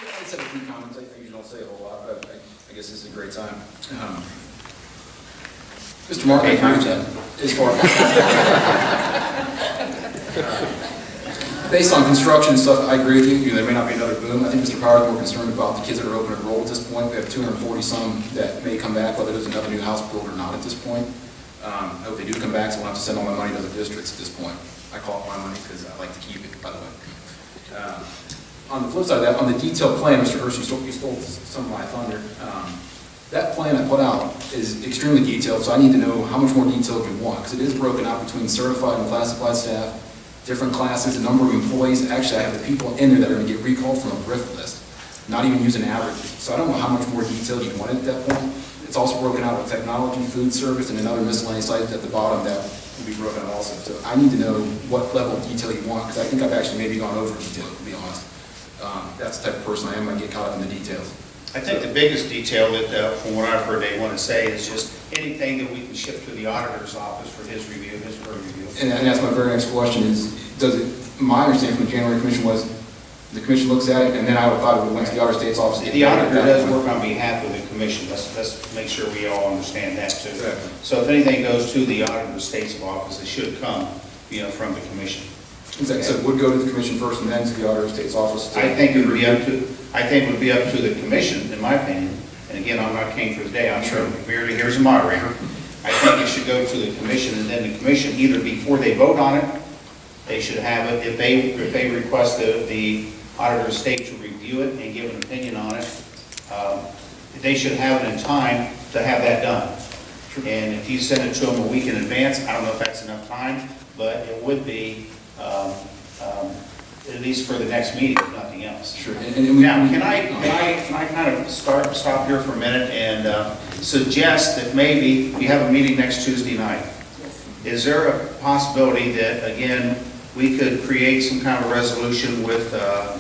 I just have a few comments. I usually don't say a whole lot, but I guess this is a great time. Mr. Mark, I agree with that. As far based on construction and stuff, I agree with you. There may not be another boom. I think Mr. Power is more concerned about the kids that are open and roll at this point. We have 240 some that may come back, whether there's another new house built or not at this point. I hope they do come back, so I won't have to send all my money to other districts at this point. I call it my money because I like to keep it, by the way. On the flip side of that, on the detailed plan, Mr. Hurst, you stole some of my thunder. That plan I put out is extremely detailed, so I need to know how much more detail you want, because it is broken out between certified and classified staff, different classes, the number of employees. Actually, I have the people in there that are going to get recalled from a RIF list, not even using averages. So I don't know how much more detail you want at that point. It's also broken out with technology, food service, and another miscellaneous item at the bottom that will be broken out also. So I need to know what level of detail you want, because I think I've actually maybe gone over detail, to be honest. That's the type of person I am. I get caught up in the details. I think the biggest detail that, from what I've heard they want to say, is just anything that we can ship to the auditor's office for his review, his her review. And that's my very next question is, my understanding from the January Commission was, the Commission looks at it, and then I would thought it went to the Auditor State's office. The auditor does work on behalf of the Commission. Let's make sure we all understand that too. Exactly. So if anything goes to the Auditor State's office, it should come, from the Commission. Exactly. So it would go to the Commission first and then to the Auditor State's office. I think it would be up to the Commission, in my opinion. And again, I'm not king for the day. I'm sure merely here's a moderator. I think it should go to the Commission, and then the Commission, either before they vote on it, they should have it. If they request the Auditor of State to review it and give an opinion on it, they should have it in time to have that done. And if you send it to them a week in advance, I don't know if that's enough time, but it would be at least for the next meeting, if nothing else. Sure. Now, can I kind of stop here for a minute and suggest that maybe we have a meeting next Tuesday night? Yes. Is there a possibility that, again, we could create some kind of resolution with the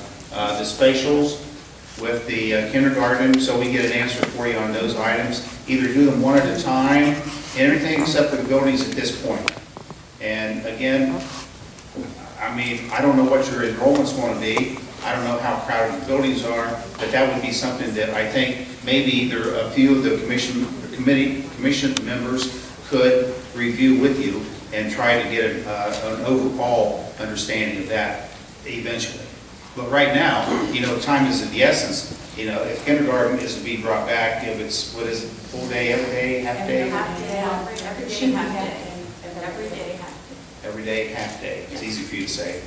spatials, with the kindergarten, so we get an answer for you on those items? Either do them one at a time, everything except for the buildings at this point. And again, I mean, I don't know what your enrollment's going to be. I don't know how crowded the buildings are, but that would be something that I think maybe either a few of the commission members could review with you and try to get an overall understanding of that eventually. But right now, time is of the essence. If kindergarten is to be brought back, if it's, what is it, full day, every day, half day? Half day, every day, half day. Every day, half day. Every day, half day. It's easy for you to say.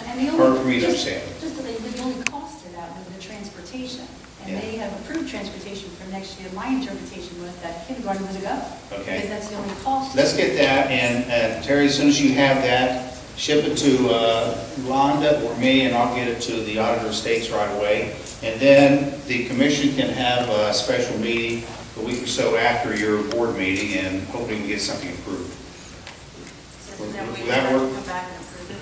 And the Hard for me to understand. Just the only cost to that was the transportation. And Yeah. they have approved transportation for next year. My interpretation was that kindergarten was a go. Okay. Because that's the only cost. Let's get that, and Terry, as soon as you have that, ship it to Rhonda or me, and I'll get it to the Auditor of States right away. And then the commission can have a special meeting a week or so after your board meeting, and hopefully we can get something approved. So then we Will have that to work? come back and approve it?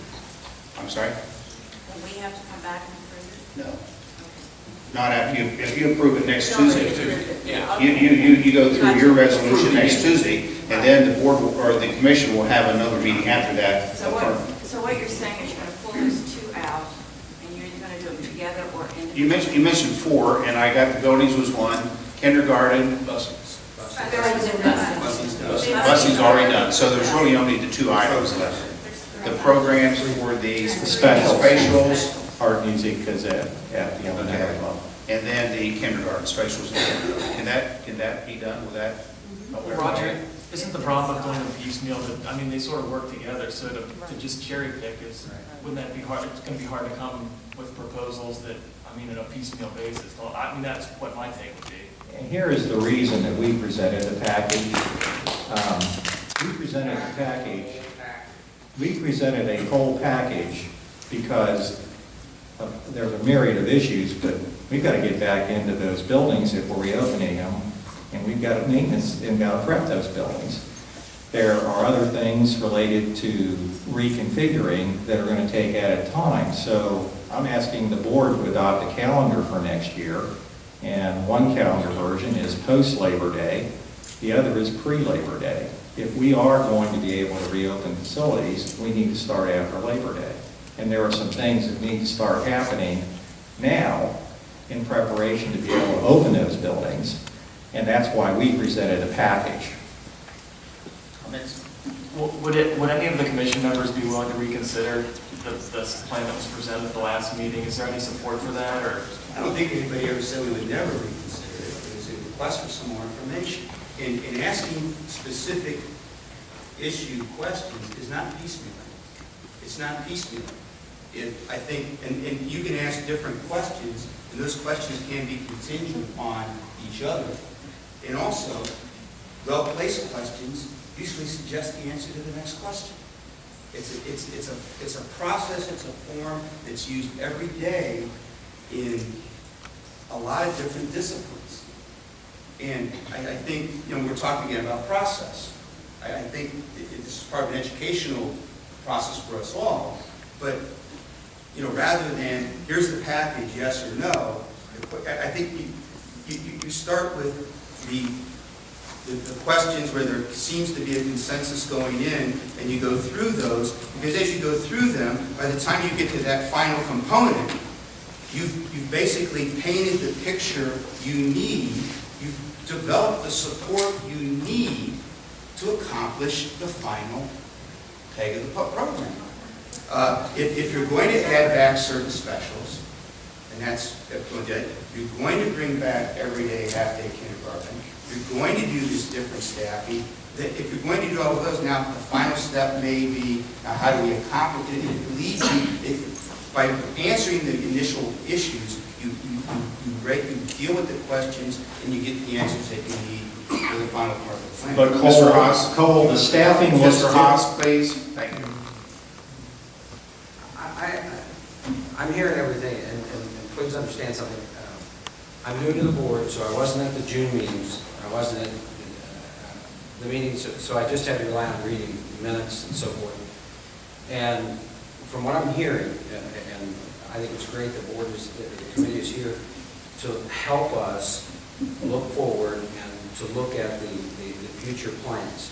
I'm sorry? Then we have to come back and approve it? No. Not after you, if you approve it next We already Tuesday. approved it. Yeah. You go through your resolution next Tuesday, and then the board, or the commission will have another meeting after that. So what you're saying is you're going to pull those two out, and you're either going to do them together or individually? You mentioned four, and I got the buildings was one, kindergarten, busing's already done, so there's really only the two items left. The programs for the specials, art music, because and then the kindergarten specials. Can that be done with that? Roger, isn't the problem with doing them piecemeal that, I mean, they sort of work together, so to just cherry pick is, wouldn't that be hard? It's going to be hard to come with proposals that, I mean, on a piecemeal basis. Well, I mean, that's what my take would be. And here is the reason that we presented the package. We presented a whole package because there's a myriad of issues, but we've got to get back into those buildings if we're reopening them, and we've got to maintenance and got to prep those buildings. There are other things related to reconfiguring that are going to take added time. So I'm asking the board to adopt a calendar for next year, and one calendar version is post-Labor Day, the other is pre-Labor Day. If we are going to be able to reopen facilities, we need to start after Labor Day. And there are some things that need to start happening now in preparation to be able to open those buildings. And that's why we presented a package. Comments? Would any of the commission members be willing to reconsider the plan that was presented at the last meeting? Is there any support for that, or? I don't think anybody ever said we would never reconsider it. It was a request for some more information. And asking specific issue questions is not piecemeal. It's not piecemeal. I think, and you can ask different questions, and those questions can be contingent upon each other. And also, well-placed questions usually suggest the answer to the next question. It's a process, it's a form that's used every day in a lot of different disciplines. And I think, we're talking again about process. I think this is part of an educational process for us all, but, rather than, here's the package, yes or no, I think you start with the questions where there seems to be a consensus going in, and you go through those, because as you go through them, by the time you get to that final component, you've basically painted the picture you need, you've developed the support you need to accomplish the final peg of the program. If you're going to add back certain specials, and you're going to bring back everyday half-day kindergarten, you're going to do this different staffing, that if you're going to do all of those, now the final step may be, now how do we accomplish it? It leads you, by answering the initial issues, you deal with the questions, and you get the answers that you need for the final part of the plan. But Mr. Haas. Cole, the staffing was... Mr. Haas, please. Thank you. I'm hearing everything, and please understand something. I'm new to the board, so I wasn't at the June meetings. I wasn't at the meetings, so I just had to rely on reading minutes and so forth. And from what I'm hearing, and I think it's great the committee is here to help us look forward and to look at the future plans.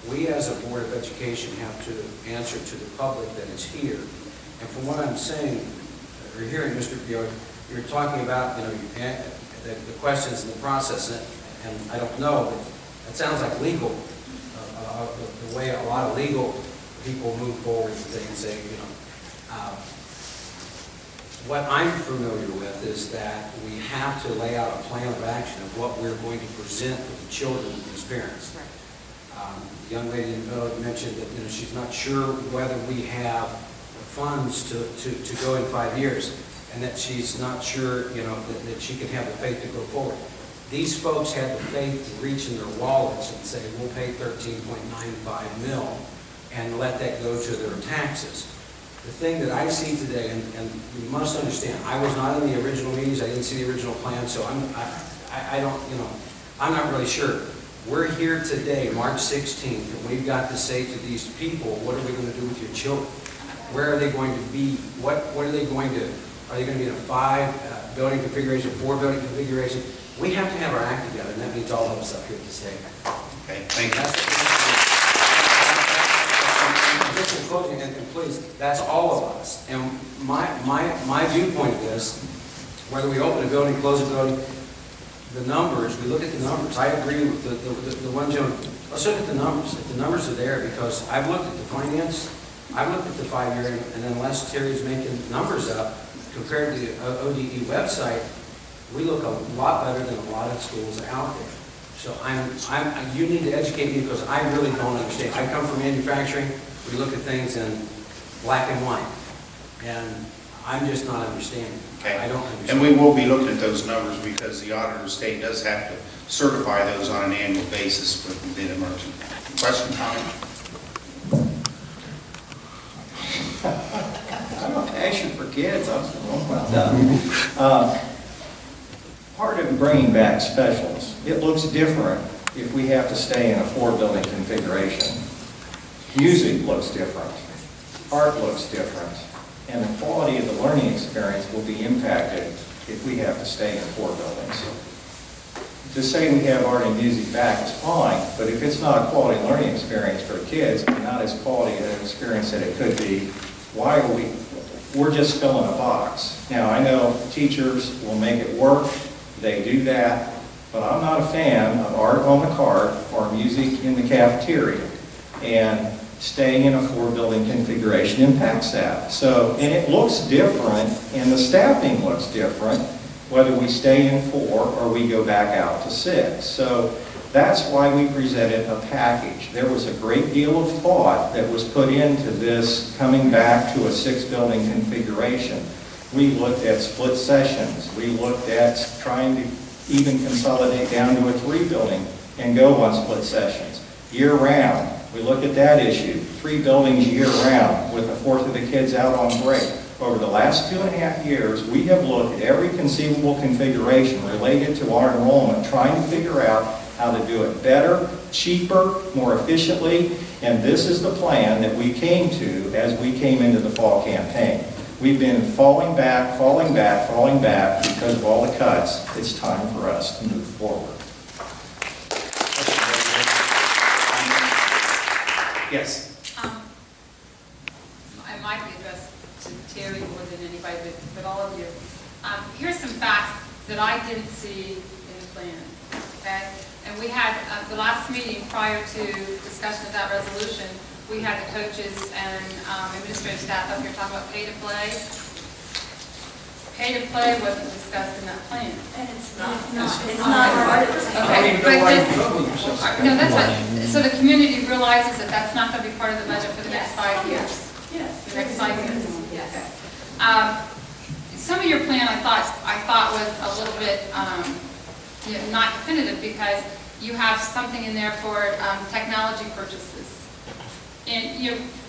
We as a Board of Education have to answer to the public that is here. And from what I'm saying, or hearing, Mr. Bjork, you're talking about, the questions and the process, and I don't know, but it sounds like legal, the way a lot of legal people move forward with things, what I'm familiar with is that we have to lay out a plan of action of what we're going to present to the children and these parents. The young lady in the middle mentioned that she's not sure whether we have funds to go in 5 years, and that she's not sure that she can have the faith to go forward. These folks had the faith to reach in their wallets and say, we'll pay $13.95 million and let that go to their taxes. The thing that I see today, and you must understand, I was not in the original meetings, I didn't see the original plan, so I don't, I'm not really sure. We're here today, March 16th, and we've got to say to these people, what are we going to do with your children? Where are they going to be? What are they going to, are they going to be in a 5 building configuration, 4 building configuration? We have to have our act together, and that means all of us up here to say. Okay, thank you. Just in closing, and please, that's all of us. And my viewpoint of this, whether we open a building, close a building, the numbers, we look at the numbers. I agree with the one gentleman. Let's look at the numbers. If the numbers are there, because I've looked at the finance, I've looked at the 5-year, and then Les Terry's making numbers up compared to the ODE website. We look a lot better than a lot of schools out there. So you need to educate me because I really don't understand. I come from manufacturing. We look at things in black and white, and I'm just not understanding. Okay. I don't understand. And we will be looking at those numbers because the auditor of state does have to certify those on an annual basis with the bid emergent. Question, comment? I don't actually for kids, I was the wrong one done. Part of bringing back specials, it looks different if we have to stay in a 4-building configuration. Music looks different, art looks different, and the quality of the learning experience will be impacted if we have to stay in 4 buildings. To say we have art and music back is fine, but if it's not a quality learning experience for kids, and not as quality an experience that it could be, why are we we're just filling a box. Now, I know teachers will make it work, they do that, but I'm not a fan of art on the cart or music in the cafeteria. And staying in a 4-building configuration impacts that. So, and it looks different, and the staffing looks different, whether we stay in 4 or we go back out to 6. So that's why we presented a package. There was a great deal of thought that was put into this coming back to a 6-building configuration. We looked at split sessions. We looked at trying to even consolidate down to a 3-building and go on split sessions. Year-round, we looked at that issue. 3 buildings year-round with a fourth of the kids out on break. Over the last 2.5 years, we have looked at every conceivable configuration related to our enrollment, trying to figure out how to do it better, cheaper, more efficiently, and this is the plan that we came to as we came into the fall campaign. We've been falling back because of all the cuts. It's time for us to move forward. Yes. I might be addressed to Terry more than anybody, but all of you. Here's some facts that I didn't see in the plan, okay? And we had, the last meeting prior to discussion of that resolution, we had the coaches and administrative staff up here talking about pay to play. Pay to play wasn't discussed in that plan. And it's not. It's not. Okay, but no, that's what, so the community realizes that that's not going to be part of the budget for the next 5 years. Yes. The next 5 years. Yes. Some of your plan I thought was a little bit not definitive because you have something in there for technology purchases. And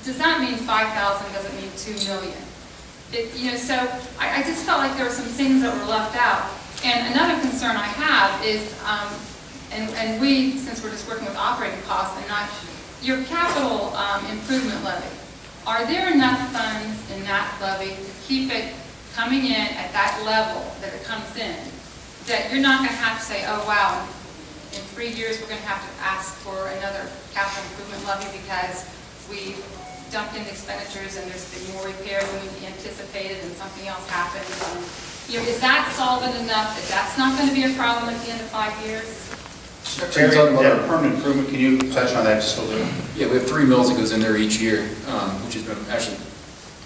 does that mean 5,000? Does it mean 2 million? So I just felt like there were some things that were left out. And another concern I have is, and we, since we're just working with operating costs and not your capital improvement levy, are there enough funds in that levy to keep it coming in at that level that it comes in, that you're not going to have to say, oh wow, in 3 years we're going to have to ask for another capital improvement levy because we dumped in expenditures and there's been more repairs than we anticipated and something else happened. Is that solvent enough that that's not going to be a problem at the end of 5 years? Terry, that permanent improvement, can you touch on that just a little? Yeah, we have 3 mills that goes in there each year, which has been actually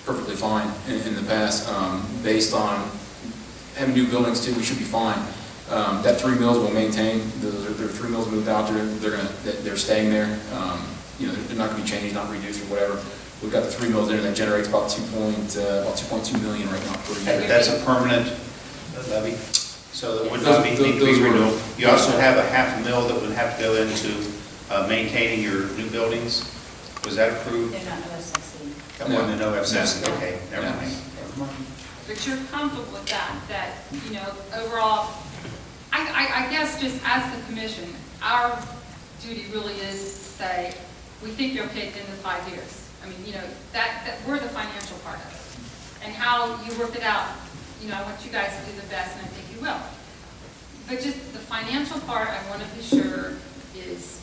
perfectly fine in the past. Based on having new buildings too, we should be fine. That 3 mills will maintain. There are 3 mills moved out there. They're staying there. They're not going to be changed, not reduced or whatever. We've got the 3 mills there that generates about 2.2 million right now per year. That's a permanent levy, so that would not need to be renewed. You also have a $500,000 that would have to go into maintaining your new buildings. Was that approved? They're not OSSC. That wasn't an OFC. No. Okay, never No. mind. But you're comfortable with that, overall, I guess just as the commission, our duty really is to say, we think you're okay at the end of 5 years. I mean, that we're the financial part of it. And how you work it out, I want you guys to do the best, and I think you will. But just the financial part, I want to be sure is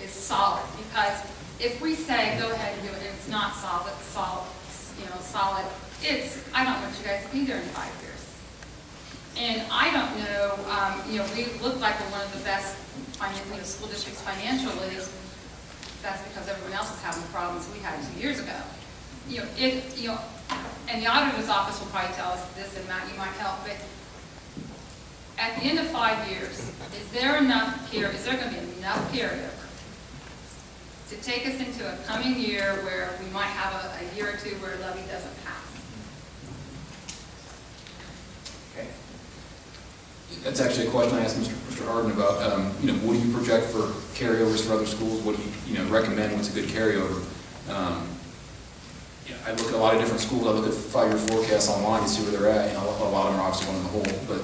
solid, because if we say, go ahead and do it, and it's not solid, I don't want you guys to be there in 5 years. And I don't know, we look like we're one of the best school districts financially. That's because everyone else is having the problems we had 2 years ago. And the auditor's office will probably tell us this, and Matt, you might help, but at the end of 5 years, is there going to be enough carryover to take us into a coming year where we might have a year or two where a levy doesn't pass? Okay. That's actually a question I asked Mr. Harden about. What do you project for carryovers for other schools? What do you recommend? What's a good carryover? I look at a lot of different schools. I look at 5-year forecasts online to see where they're at. A lot of them are obviously going in the hole, but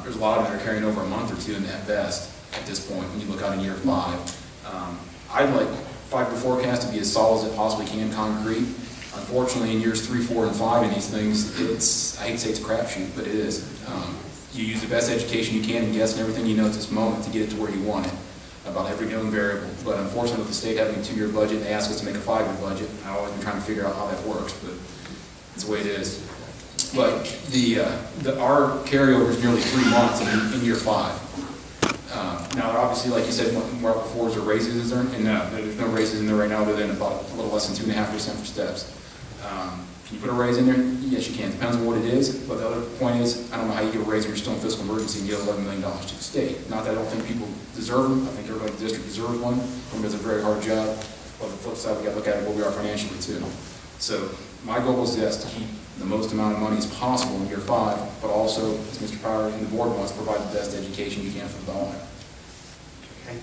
there's a lot of them that are carrying over a month or two at best at this point when you look out in year 5. I'd like 5-year forecast to be as solid as it possibly can, concrete. Unfortunately, in years 3, 4, and 5 in these things, I hate to say it's a crapshoot, but it is. You use the best education you can and guess and everything you know at this moment to get it to where you want it, about every known variable. But unfortunately, with the state having a 2-year budget, they ask us to make a 5-year budget. I've always been trying to figure out how that works, but That's the way it is. But our carryover is nearly 3 months in year 5. Now, obviously, like you said, more before, is there raises, is there? And no, there's no raises in there right now other than about a little less than 2.5% for steps. Can you put a raise in there? Yes, you can. Depends on what it is. But the other point is, I don't know how you get a raise when you're still in fiscal emergency and give $11 million to the state. Not that I don't think people deserve them. I think everybody in the district deserves one. Everyone does a very hard job. But on the flip side, we got to look at where we are financially too. So my goal is yes, to keep the most amount of money as possible in year 5, but also, as Mr. Power and the board wants, provide the best education you can for the dollar. Okay.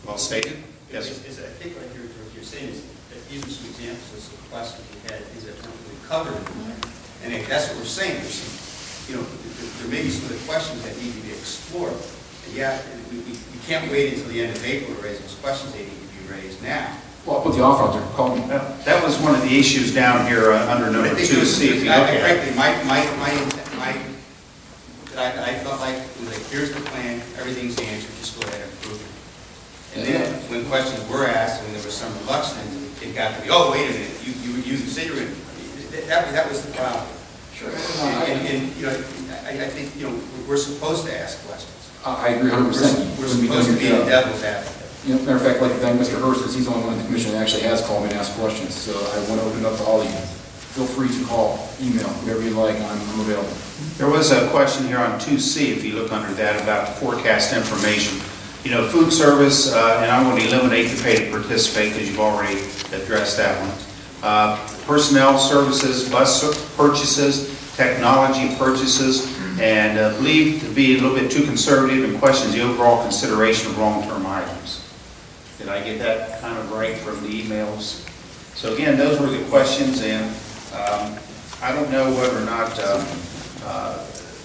Well stated. Yes, sir. I think what you're saying is that even some examples of some questions we had, these are we covered in there. And that's what we're saying. There's some, there may be some of the questions that need to be explored. And yeah, we can't wait until the end of April to raise those questions. They need to be raised now. Well, I'll put the offer out there. Call me. That was one of the issues down here under But number I think 2C. If you look at it. frankly, I felt like, it was like, here's the plan, everything's answered, just go ahead and approve it. And then, when questions were asked, when there was some reluctance, it got to be, oh, wait a minute, you said you were going to, that was the problem. Sure. And I think, we're supposed to ask questions. I agree 100%. We're supposed to be the devil's advocate. Matter of fact, I'd like to thank Mr. Hurst, because he's the only one in the commission that actually has called me and asked questions. So I want to open it up to all of you. Feel free to call, email, whatever you like, I'm available. There was a question here on 2C, if you look under that, about the forecast information. Food service, and I want to eliminate the pay to participate because you've already addressed that one. Personnel services, bus purchases, technology purchases, and believe to be a little bit too conservative and questions the overall consideration of long-term items. Did I get that kind of right from the emails? So again, those were the questions, and I don't know whether or not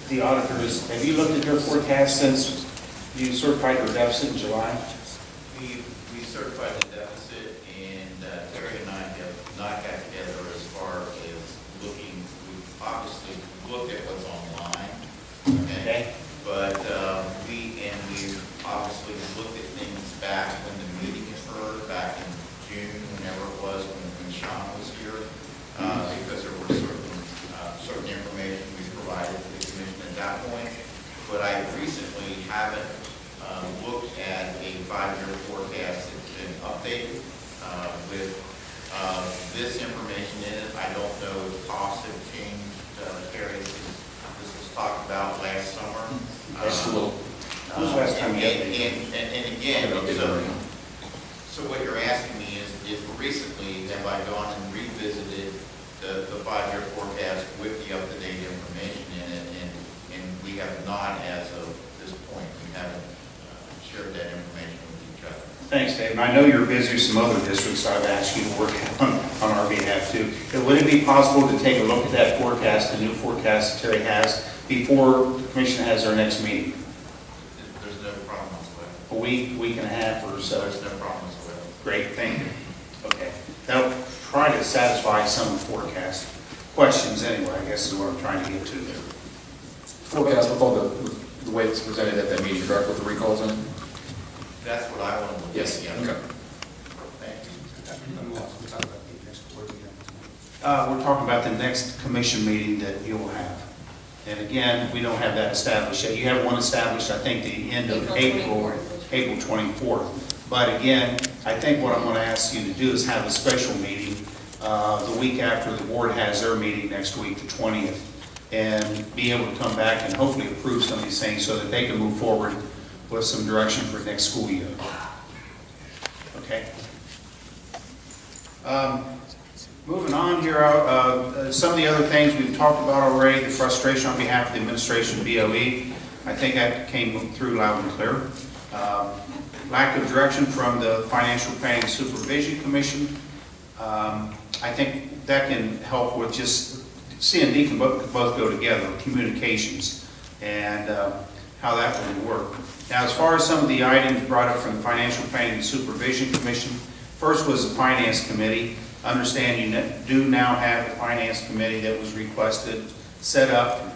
the auditors, have you looked at your forecast since you certified your deficit in July? We certified the deficit, and Terry and I have not got together as far as looking. We've obviously looked at what's online, okay? But we've obviously looked at things back when the meeting occurred, back in June, whenever it was, when Sean was here, because there were certain information we provided to the commission at that point. But I recently haven't looked at a 5-year forecast that's been updated with this information in it. I don't know if costs have changed. Terry, this was talked about last summer. That's a little. When was the last time you updated? And again, so what you're asking me is, if recently have I gone and revisited the 5-year forecast with the up-to-date information in it, and we have not, as of this point, we haven't shared that information with each other. Thanks, Dave. And I know you're busy with some other districts I've asked you to work on our behalf too. Would it be possible to take a look at that forecast, the new forecast that Terry has, before the commission has their next meeting? There's no problem whatsoever. A week and a half or so? There's no problem whatsoever. Great, thank you. Okay. That'll try to satisfy some of the forecast questions anyway, I guess is what I'm trying to get to there. Forecast with all the way it's presented at that meeting, correct, with the recalls in it? That's what I want to look at. Yes. Yeah. Okay. Thank you. We'll talk about the next board meeting. We're talking about the next commission meeting that you'll have. And again, we don't have that established yet. You have one established, I think, the end of April 24th. But again, I think what I'm going to ask you to do is have a special meeting the week after the board has their meeting next week, the 20th, and be able to come back and hopefully approve some of these things so that they can move forward with some direction for next school year. Okay? Moving on here, some of the other things we've talked about already, the frustration on behalf of the administration, BOE, I think that came through loud and clear. Lack of direction from the Financial Planning and Supervision Commission. I think that can help with just, C and D can both go together, communications, and how that would work. Now, as far as some of the items brought up from the Financial Planning and Supervision Commission, first was the Finance Committee. Understand you do now have a Finance Committee that was requested, set up.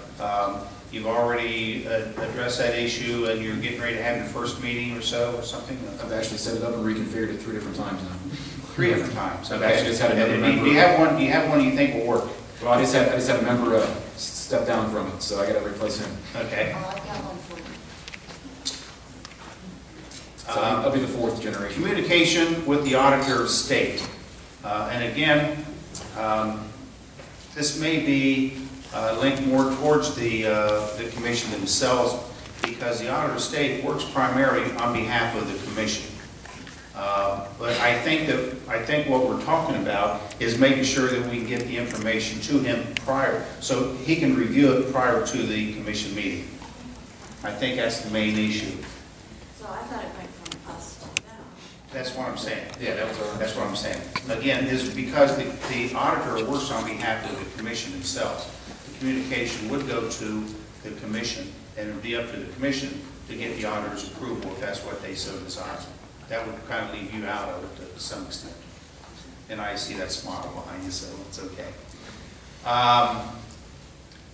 You've already addressed that issue, and you're getting ready to have your first meeting or so, or something? I've actually set it up and reconfigured it 3 different times now. 3 different times. I've actually just had another And member. do you have one you think will work? Well, I just had a member step down from it, so I gotta replace him. Okay. Oh, I've got one for you. So I'll be the fourth generation. Communication with the auditor of state. And again, this may be linked more towards the commission themselves, because the auditor of state works primarily on behalf of the commission. But I think what we're talking about is making sure that we can get the information to him prior, so he can review it prior to the commission meeting. I think that's the main issue. So I thought it went from us to them. That's what I'm saying. Yeah, That's what I'm saying. Again, is because the auditor works on behalf of the commission themselves. The communication would go to the commission, and it would be up to the commission to get the auditor's approval if that's what they so desire. That would kind of leave you out of it to some extent. And I see that smile behind you, so it's okay.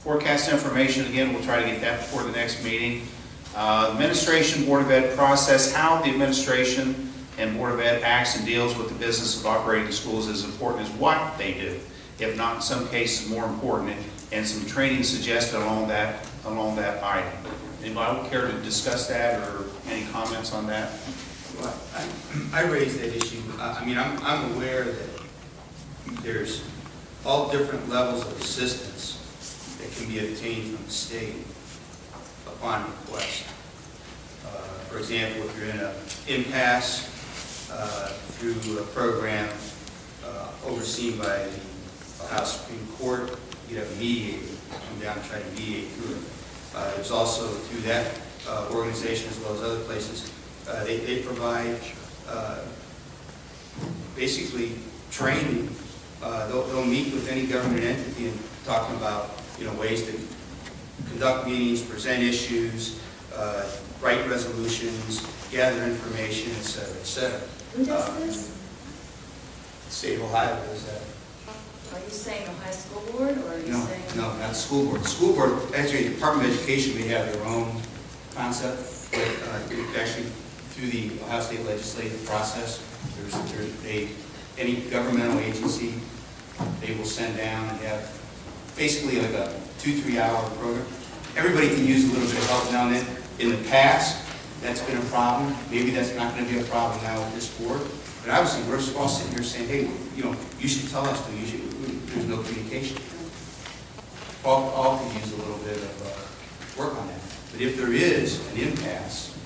Forecast information, again, we'll try to get that before the next meeting. Administration, Board of Ed process, how the administration and Board of Ed acts and deals with the business of operating the schools is important as what they do, if not in some cases more important, and some training suggested along that item. Anybody care to discuss that, or any comments on that? Well, I raised that issue. I mean, I'm aware that there's all different levels of assistance that can be obtained from the state upon request. For example, if you're in an impasse through a program overseen by the Ohio Supreme Court, you have a mediator come down and try to mediate through it. There's also through that organization, as well as other places, they provide basically training. They'll meet with any government entity and talking about ways to conduct meetings, present issues, write resolutions, gather information, et cetera, et cetera. Who does this? The state of Ohio does that. Are you saying Ohio School Board, or are you No, saying? no, not the school board. The school board, actually, the Department of Education may have their own concept, but actually through the Ohio State legislative process, any governmental agency, they will send down and have basically like a 2-3 hour program. Everybody can use a little bit of help now and then. In the past, that's been a problem. Maybe that's not going to be a problem now with this board. But obviously, we're all sitting here saying, hey, you should tell us, there's no communication. All could use a little bit of work on that. But if there is an impasse,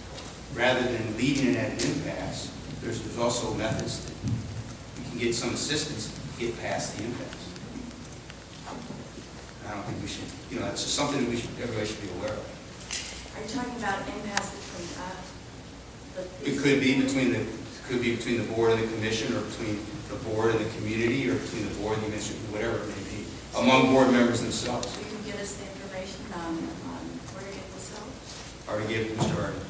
rather than leaving it at an impasse, there's also methods that we can get some assistance to get past the impasse. I don't think we should, it's just something that everybody should be aware of. Are you talking about impasse between It could be between the board and the commission, or between the board and the community, or between the board and the administration, whatever it may be, among board members themselves. You can get us the information on where to get this help? Already gave it to Mr. Harden.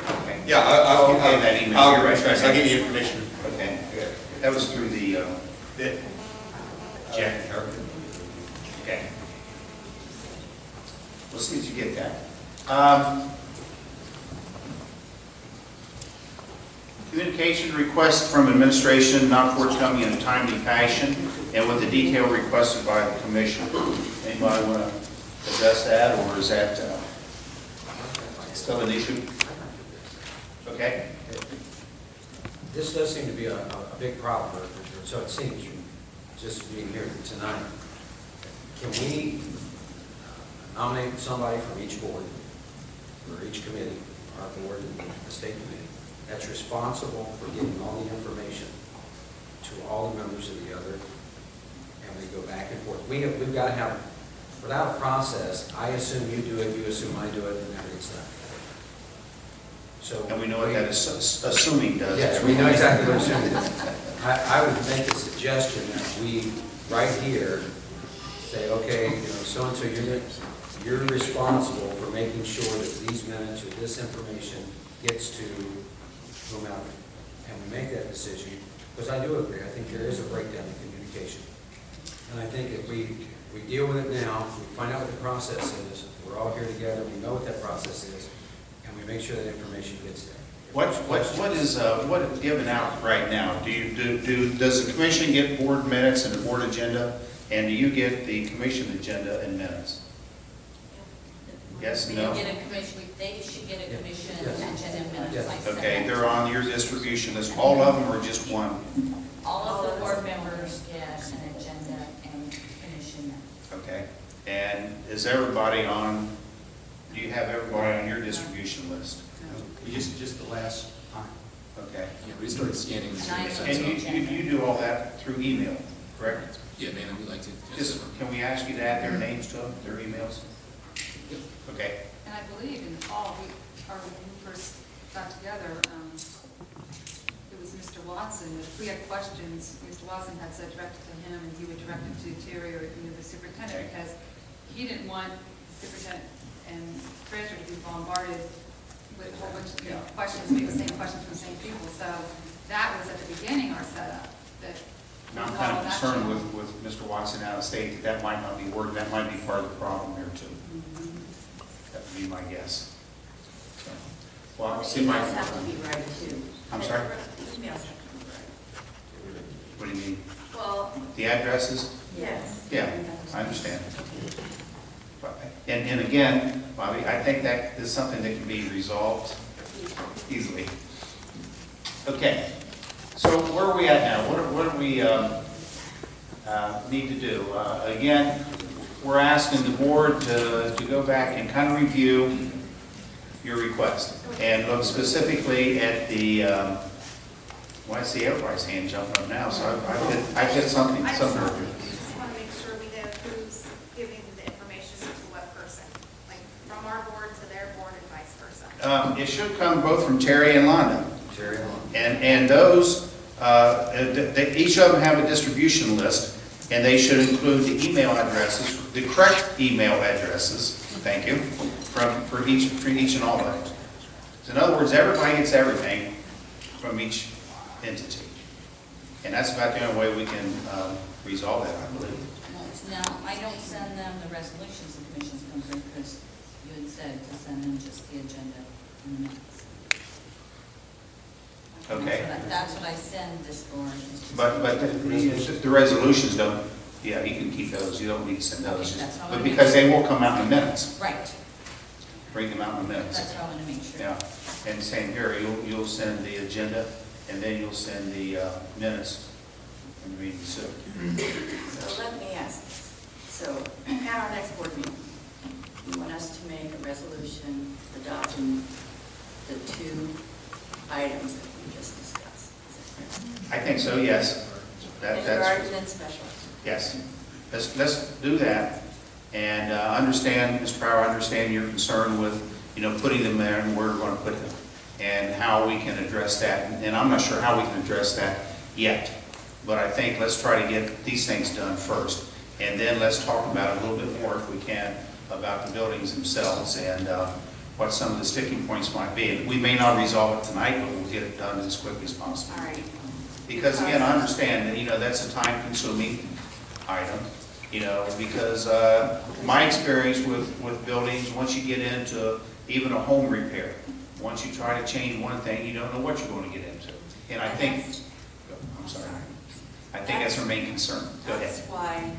Okay. Yeah, I'll have that email. I'll give you information. Okay. That was through the Jack. Okay. We'll see if you get that. Communication request from administration not forthcoming in a timely fashion and with the detail requested by the commission. Anybody want to address that, or is that still an issue? Okay. This does seem to be a big problem, or so it seems from just being here tonight. Can we nominate somebody from each board, or each committee, our board and the state committee, that's responsible for getting all the information to all the members of the other, and we go back and forth? We've got to have, without a process, I assume you do it, you assume I do it, and that gets done. So, And we know what that is assuming does. yes, we know exactly what assuming is. I would make a suggestion that we, right here, say, okay, so-and-so, you're responsible for making sure that these minutes or this information gets to whomever. And we make that decision, because I do agree, I think there is a breakdown in communication. And I think if we deal with it now, we find out what the process is, we're all here together, we know what that process is, and we make sure that information gets there. What is given out right now? Does the commission get board minutes and the board agenda? And do you get the commission agenda and minutes? Yes, They no? get a commission, they should get a commission agenda minutes like Okay, that. they're on your distribution list. All of them or just one? All of the board members get an agenda and commission minutes. Okay. And is everybody on, do you have everybody on your distribution list? Just the last time. Okay. Yeah, we started scanning this. And I- And you do all that through email, correct? Yeah, man, we like to. Just, can we ask you to add their names to them, their emails? Okay. And I believe in the fall, when we first got together, it was Mr. Watson, if we had questions, Mr. Watson had said direct it to him, and he would direct it to Terry or, the superintendent, Okay. because he didn't want the superintendent and treasurer to be bombarded with a whole bunch of questions, maybe the same questions from the same people. So that was at the beginning our setup, that. Now, I'm kind of concerned with Mr. Watson out of state, that might not be working, that might be part of the problem here too. That would be my guess. So, well, I'll see my, Emails have to be right too. I'm sorry? Emails have to be right. what do you mean? Well, The addresses? yes. Yeah, I understand. And again, Bobby, I think that is something that can be resolved easily. Okay, so where are we at now? What do we need to do? Again, we're asking the board to go back and kind of review your request and look specifically at the, well, I see everybody's hand jumping up now, so I've hit something. I just want to make sure we know who's giving the information to what person, like from our board to their board and vice versa. It should come both from Terry and Londa. Terry, And those, each of them have a distribution list, and they should include the email addresses, the correct email addresses, thank you, for each and all of them. So in other words, everybody gets everything from each entity. And that's about the only way we can resolve that, I believe. Now, I don't send them the resolutions the commission's come through, because you had said to send them just the agenda and the minutes. Okay. That's what I send this for. is just- But the resolutions don't, yeah, you can keep those, you don't need to send those. Okay, that's all I But need. because they will come out in minutes, Right, bring them out in minutes. that's what I want to make sure. Yeah, and same here, you'll send the agenda, and then you'll send the minutes and read the soup. So let me ask this. So at our next board meeting, you want us to make a resolution adopting the two items that we just discussed? I think so, yes. That's, Kindergarten and special. yes. Let's do that, and understand, Mr. Brower, I understand your concern with, putting them there and where we're going to put them, and how we can address that, and I'm not sure how we can address that yet, but I think let's try to get these things done first, and then let's talk about it a little bit more, if we can, about the buildings themselves, and what some of the sticking points might be. And we may not resolve it tonight, but we'll get it done as quickly as possible. All right. Because again, I understand that, that's a time-consuming item, because my experience with buildings, once you get into even a home repair, once you try to change one thing, you don't know what you're going to get into. And I think, I'm sorry, I think that's our main concern. Go ahead. That's why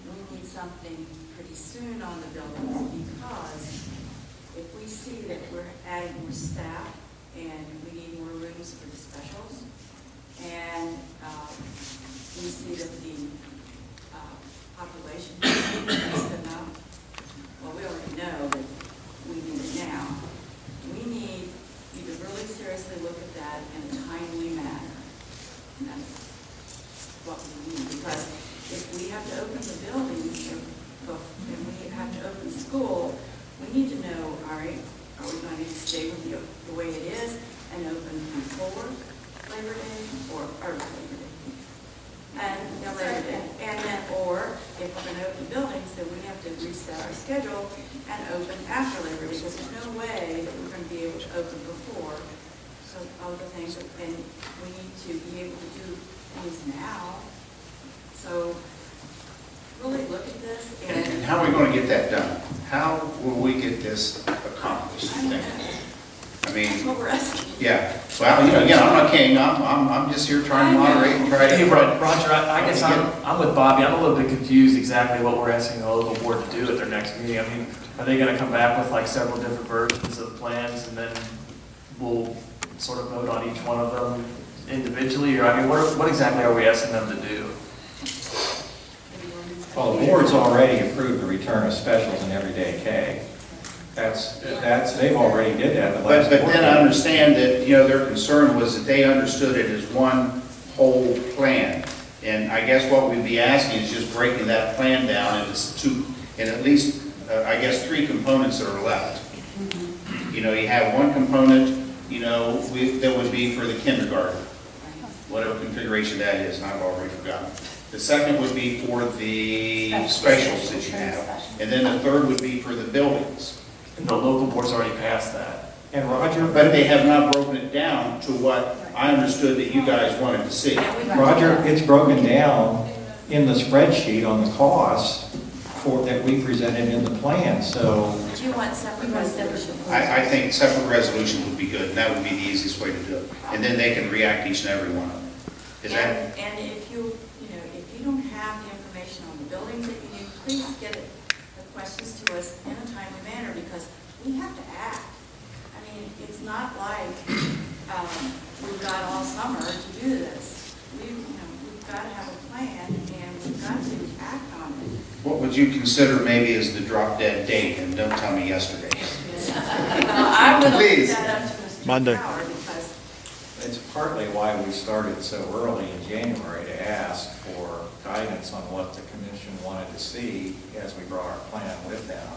we need something pretty soon on the buildings, because if we see that we're adding more staff and we need more rooms for the specials, and we see that the population is enough, well, we already know that we need it now. We need you to really seriously look at that in a timely manner. And that's what we need, because if we have to open the buildings and we have to open school, we need to know, all right, are we going to stay with the way it is and open before Labor Day or Labor Day? And Labor Day. And then, or if we're going to open buildings, then we have to reset our schedule and open after Labor Day, because there's no way that we're going to be able to open before. So all the things, and we need to be able to do things now. So really look at this And how are we going to get that done? How will we get this accomplished, you think? I mean, That's what we're asking. yeah. Well, you know, again, I'm not king, I'm just here trying to moderate and try to. Hey, Roger, I guess I'm with Bobby, I'm a little bit confused exactly what we're asking the local board to do at their next meeting. I mean, are they gonna come back with like several different versions of plans, and then we'll sort of vote on each one of them individually, or, I mean, what exactly are we asking them to do? Well, the board's already approved the return of specials in everyday K. That's, they've already did that the last But board then I meeting. understand that, you know, their concern was that they understood it as one whole plan. And I guess what we'd be asking is just breaking that plan down into two, and at least, I guess, three components that are left. You know, you have one component, you know, that would be for the kindergarten, whatever configuration that is, and I've already forgotten. The second would be for the specials that you have, and then the third would be for the buildings. And the local board's already passed that. And Roger, But they have not broken it down to what I understood that you guys wanted to see. Roger, it's broken down in the spreadsheet on the costs that we presented in the plan, so. Do you want separate resolutions? I think separate resolutions would be good, and that would be the easiest way to do it. And then they can react each and every one of them. Is that? And if you don't have the information on the buildings that you need, please get the questions to us in a timely manner, because we have to act. I mean, it's not like we've got all summer to do this. We've got to have a plan, and we've got to act on it. What would you consider maybe as the drop dead date, and don't tell me yesterday? I would leave Please. that up to Mr. Monday. Power, because It's partly why we started so early in January to ask for guidance on what the commission wanted to see as we brought our plan with them.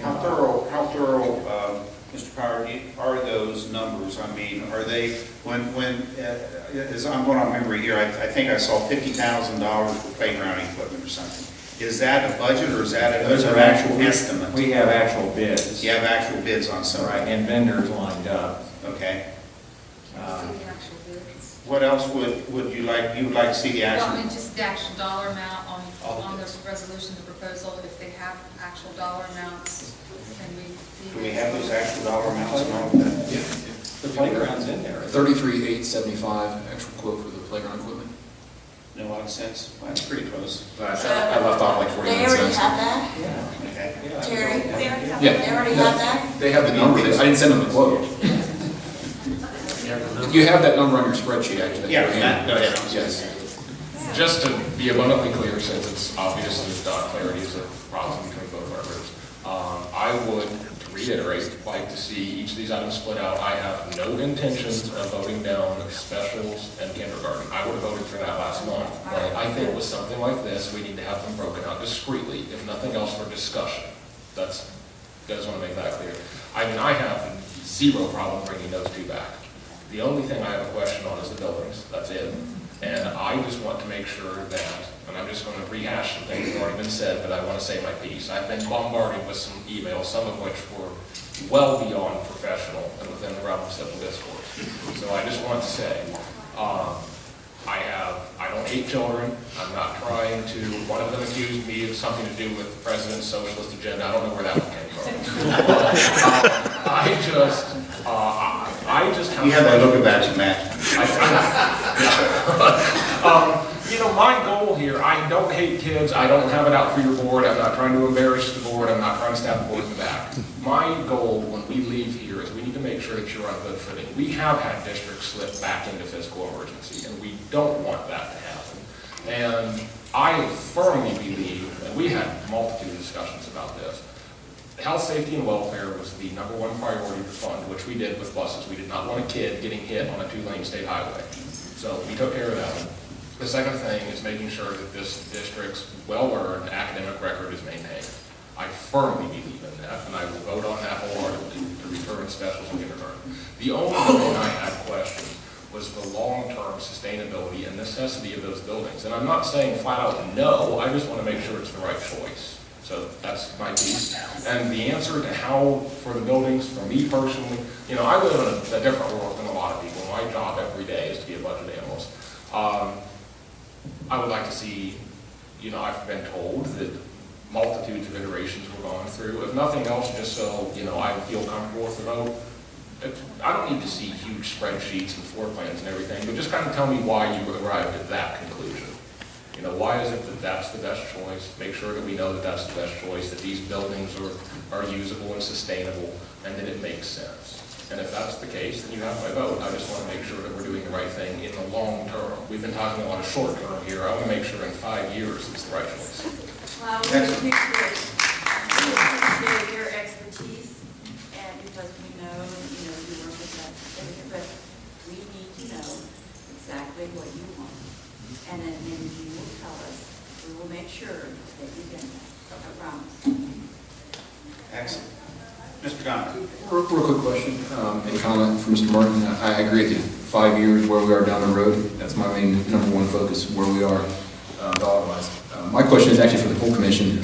How thorough, Mr. Power, are those numbers? I mean, are they, as I'm going on memory here, I think I saw $50,000 for playground equipment or something. Is that a budget, or is that Those an are actual estimate? We have actual bids. You have actual bids on some? Right, and vendors lined up. Okay. See the actual bids. What else would you like to see the Well, I actual? mean, just the actual dollar amount on the resolution, the proposal, if they have actual dollar amounts, can we see? Do we have those actual dollar amounts and all of that? The playground's in there. 33,875 actual quote for the playground equipment. No, lot of sense. Well, that's pretty close. I left off like 49 they already cents. have that? Yeah. Okay. Yeah. Terry? Yeah. They already have that? They have the number, I didn't send them the quote. You have that number on your spreadsheet, actually. Yeah, Matt, go ahead. Yes. Just to be abundantly clear, since it's obvious that clarity is a problem between both our groups, I would, to reiterate, like to see each of these items split out. I have no intentions of voting down specials and kindergarten. I would have voted for that last month, but I think with something like this, we need to have them broken out discreetly, if nothing else for discussion. That's, you guys want to make that clear. I mean, I have zero problem bringing those two back. The only thing I have a question on is the buildings, that's it. And I just want to make sure that, and I'm just going to rehash some things that have already been said, but I want to say my piece. I've been bombarded with some emails, some of which were well beyond professional and within the realm of civil discourse. So I just want to say, I don't hate children. I'm not trying to, one of them accused me of something to do with the president's socialist agenda. I don't know where that one came from. I just have. You have that look about you, Matt. You know, my goal here, I don't hate kids, I don't have it out for your board, I'm not trying to embarrass the board, I'm not trying to stab the board in the back. My goal when we leave here is we need to make sure that you're on good footing. We have had districts slip back into fiscal emergency, and we don't want that to happen. And I firmly believe, and we had a multitude of discussions about this, health, safety, and welfare was the #1 priority to fund, which we did with buses. We did not want a kid getting hit on a 2-lane state highway. So we took care of that one. The second thing is making sure that this district's well-earned academic record is maintained. I firmly believe in that, and I will vote on that wholeheartedly to return specials in kindergarten. The only thing I had questioned was the long-term sustainability and necessity of those buildings. And I'm not saying flat out no, I just want to make sure it's the right choice. So that's my piece. And the answer to how, for the buildings, for me personally, you know, I live in a different world than a lot of people. My job every day is to be a budget analyst. I would like to see, you know, I've been told that multitudes of iterations we're going through. If nothing else, just so, I feel comfortable with the vote. I don't need to see huge spreadsheets and floor plans and everything, but just kind of tell me why you arrived at that conclusion. Why is it that that's the best choice? Make sure that we know that that's the best choice, that these buildings are usable and sustainable, and that it makes sense. And if that's the case, then you have my vote. I just want to make sure that we're doing the right thing in the long term. We've been talking a lot of short term here. I want to make sure in 5 years it's the right choice. Well, we appreciate your expertise, and because we know, you work with that, but we need to know exactly what you want. And then you will tell us, we will make sure that you get that, I promise. Excellent. Mr. Donovan? Real quick question, a comment from Mr. Martin. I agree with you. 5 years where we are down the road, that's my main number one focus, where we are dollar-wise. My question is actually for the full commission.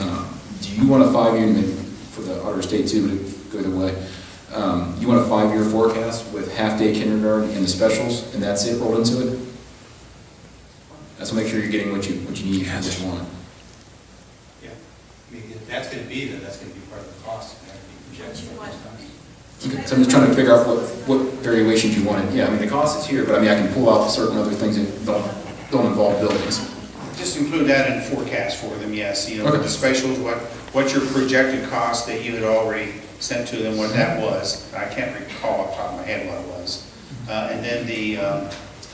Do you want a 5-year, maybe for the auditor state too, to go either way, you want a 5-year forecast with half-day kindergarten and the specials, and that's it rolled into it? That's to make sure you're getting what you need and what you want. Yeah, I mean, if that's going to be there, that's going to be part of the cost, and everything projected. So I'm just trying to figure out what variations you wanted. Yeah, I mean, the cost is here, but I can pull out certain other things that don't involve buildings. Just include that in the forecast for them, yes. Okay. The specials, what your projected cost that you had already sent to them, what that was. I can't recall off the top of my head what it was. And then the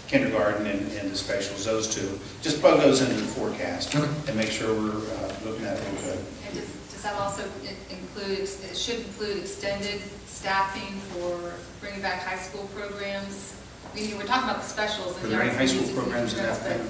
kindergarten and the specials, those two. Just plug those into the forecast and make sure we're looking at it real good. And does that also include, it should include extended staffing for bringing back high school programs? We're talking about the specials. Are there any high school programs in that thing?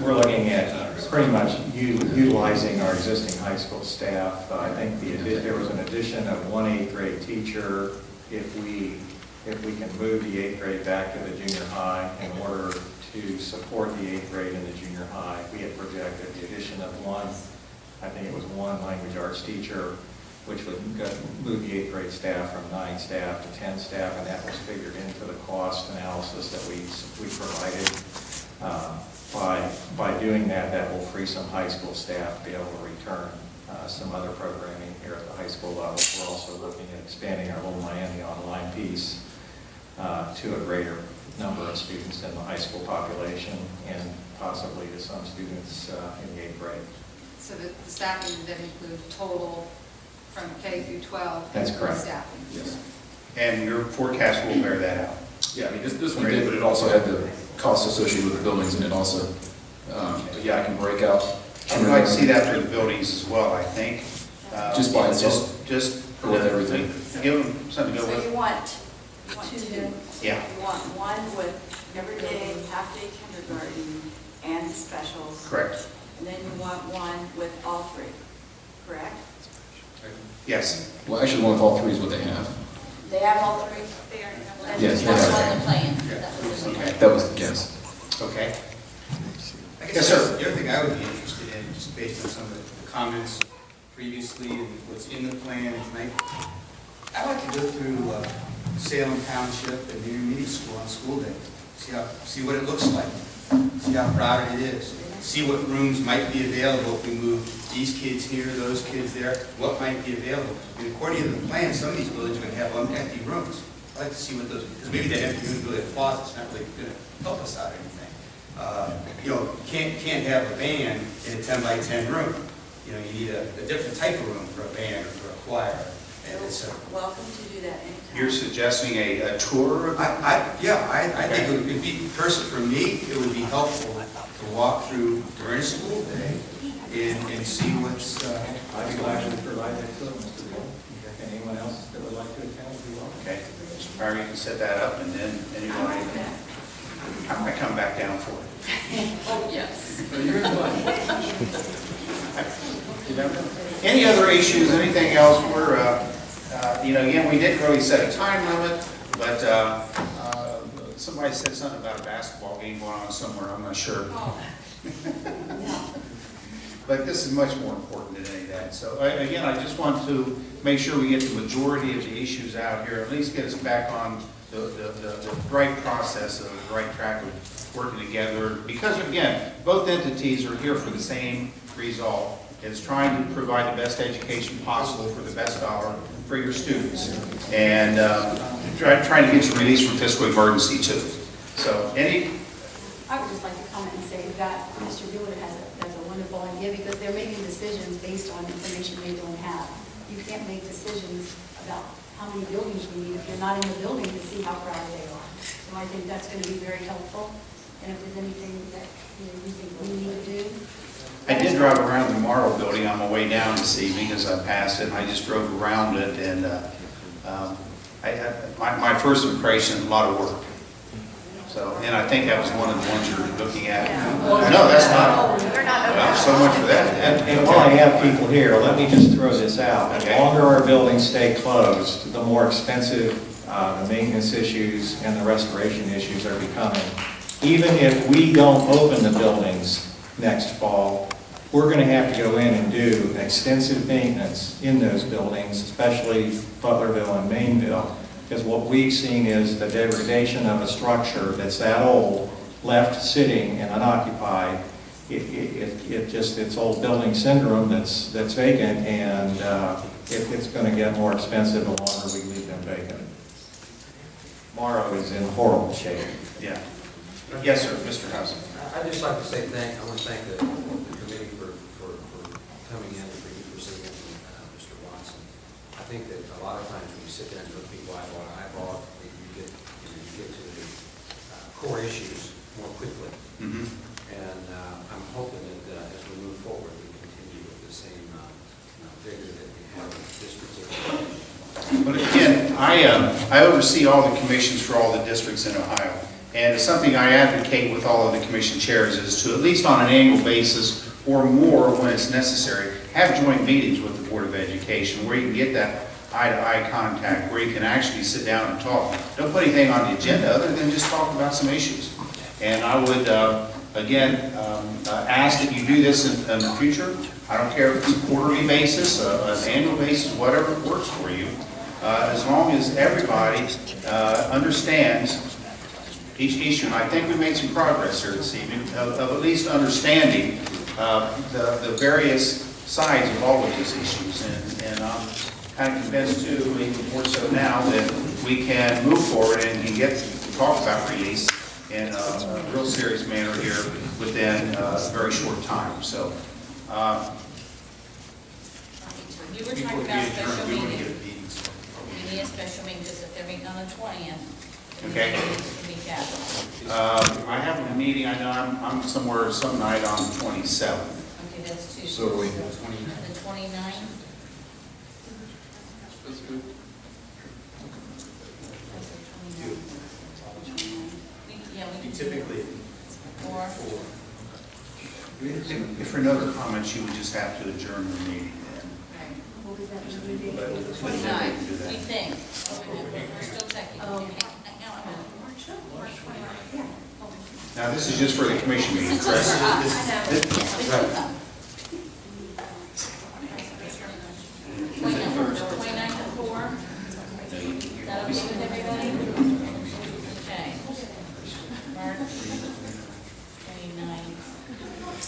We're looking at pretty much utilizing our existing high school staff. I think there was an addition of 1 8th grade teacher. If we can move the 8th grade back to the junior high in order to support the 8th grade in the junior high, we had projected the addition of one language arts teacher, which would move the 8th grade staff from 9 staff to 10 staff, and that was figured into the cost analysis that we provided. By doing that, that will free some high school staff to be able to return some other programming here at the high school level. We're also looking at expanding our Little Miami online piece to a greater number of students in the high school population and possibly to some students in the 8th grade. So the staffing that include total from K through 12. That's correct. Staffing. Yes. And your forecast will bear that out. Yeah, this one did, but it also had the costs associated with the buildings, and it also, but yeah, I can break out. I'd like to see that for the buildings as well, I think. Just by itself? Just Or with everything? Give them something to go So with. you want two. Yeah. You want one with everyday, half-day kindergarten and specials. Correct. And then you want one with all three, correct? Yes. Well, actually, one with all three is what they have. They have all three? They already have That's Yes, they That's have. on the plan. Yeah. That was in the Okay. That was the guess. Okay. I guess Yes, sir. the other thing I would be interested in, just based on some of the comments previously and what's in the plan tonight, I'd like to go through Salem Township and the intermediate school on school day, see what it looks like, see how crowded it is, see what rooms might be available if we move these kids here, those kids there, what might be available. And according to the plan, some of these buildings are going to have empty rooms. I'd like to see what those, because maybe that empty room really have closets, not really going to help us out or anything. Can't have a band in a 10 by 10 room. You need a different type of room for a band or for a choir. And it's Welcome to do that anytime. You're suggesting a tour of I think it would be, personally, for me, it would be helpful to walk through during a school day and see what's, I'd be glad to provide that to them, Mr. Bill. Anyone else that would like to attend, would be welcome. Okay. Mr. Pryor, you can set that up, and then anybody, I might come back down for it. Oh, yes. Any other issues, anything else? We're, again, we didn't really set a time limit, but somebody said something about a basketball game going on somewhere, I'm not sure. But this is much more important than any of that. So again, I just want to make sure we get the majority of the issues out here, at least get us back on the right process of the right track of working together. Because again, both entities are here for the same result is trying to provide the best education possible for the best dollar for your students. And trying to get you released from fiscal emergency too. So I would just like to comment and say that Mr. Bueller has a wonderful idea because they're making decisions based on information they don't have. You can't make decisions about how many buildings we need if you're not in the building to see how crowded they are. So I think that's going to be very helpful. And if there's anything that you think we need to do. I did drive around the Morrow building on my way down this evening as I passed it, and I just drove around it, and my first impression, a lot of work. So, and I think that was one of the ones you're looking at. No, that's not. Well, so much for that. And while I have people here, let me just throw this out. The Okay. longer our buildings stay closed, the more expensive the maintenance issues and the restoration issues are becoming. Even if we don't open the buildings next fall, we're going to have to go in and do extensive maintenance in those buildings, especially Butlerville and Mainville, because what we've seen is the degradation of a structure that's that old, left sitting and unoccupied. It's old building syndrome that's vacant, and it's going to get more expensive the longer we leave them vacant. Morrow is in horrible shape. Yeah. Yes, sir, Mr. Housen. I'd just like to say I want to thank the committee for coming in, for you for sitting in, Mr. Watson. I think that a lot of times when you sit there and look people eyeball to eyeball, you get to the core issues more quickly. Mm-hmm. And I'm hoping that as we move forward, we continue with the same vigor that we have in this particular. But again, I oversee all the commissions for all the districts in Ohio. And it's something I advocate with all of the commission chairs is to, at least on an annual basis or more when it's necessary, have joint meetings with the Board of Education where you can get that eye-to-eye contact, where you can actually sit down and talk. Don't put anything on the agenda other than just talk about some issues. And I would, again, ask that you do this in the future. I don't care if it's a quarterly basis, an annual basis, whatever works for you, as long as everybody understands each issue. And I think we made some progress here this evening of at least understanding the various sides of all of these issues. And I'm kind of convinced too, even more so now, that we can move forward and can get to talk about release in a real serious manner here within a very short time. So. You were talking about special meeting. We need a special meeting, just if they're meeting on the 20th. Okay. I have a meeting, I know I'm somewhere some night on the 27th. Okay, that's Tuesday. So do we. The 29th? That's good. Yeah, we can do Typically, Or, If for no other comments, you would just have to adjourn the meeting then. right, What was that meeting date? But we can do 29th, that. we think. We're still checking. Oh. Now, I'm in. Yeah. Now, this is just for the commission meeting, It's just for correct? us. I know. Yeah, 29th at 4. Is that okay with everybody? Okay. March 29th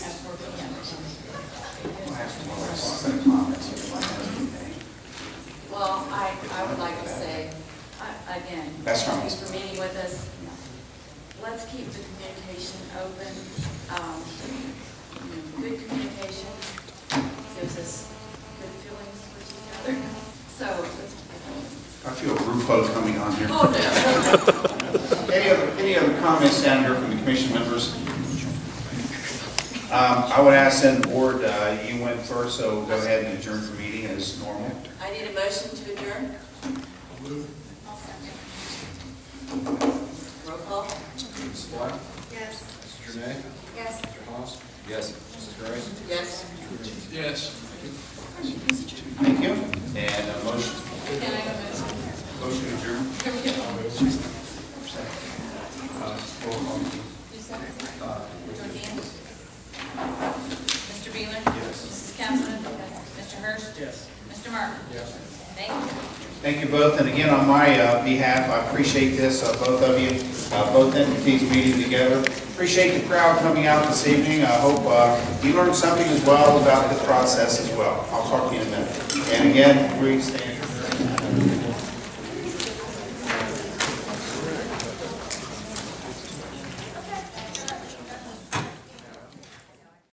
at 4 p.m. Well, I would like to say, again, That's fine. thanks for meeting with us. Let's keep the communication open. Good communication gives us good feelings for each other. So let's keep it open. I feel a group hug coming on here. Oh, no. Any other comments down here from the commission members? I would ask then, board, you went first, so go ahead and adjourn the meeting as normal. I need a motion to adjourn. I'll second. Roll call. Mrs. Black? Yes. Mrs. Renee? Yes. Mr. Haas? Yes. Mrs. Gray? Yes. Yes. Thank you. And a motion, Can I have a motion? motion adjourned. Here we go. Roll call. Who's second? Jordan? Mr. Beeler? Yes. Mrs. Councilman? Yes. Mr. Hurst? Yes. Mr. Martin? Yes. Thank you. Thank you both, and again, on my behalf, I appreciate this, both of you, both entities meeting together. Appreciate the crowd coming out this evening. I hope you learned something as well about the process as well. I'll talk to you in a minute. And again, we stand.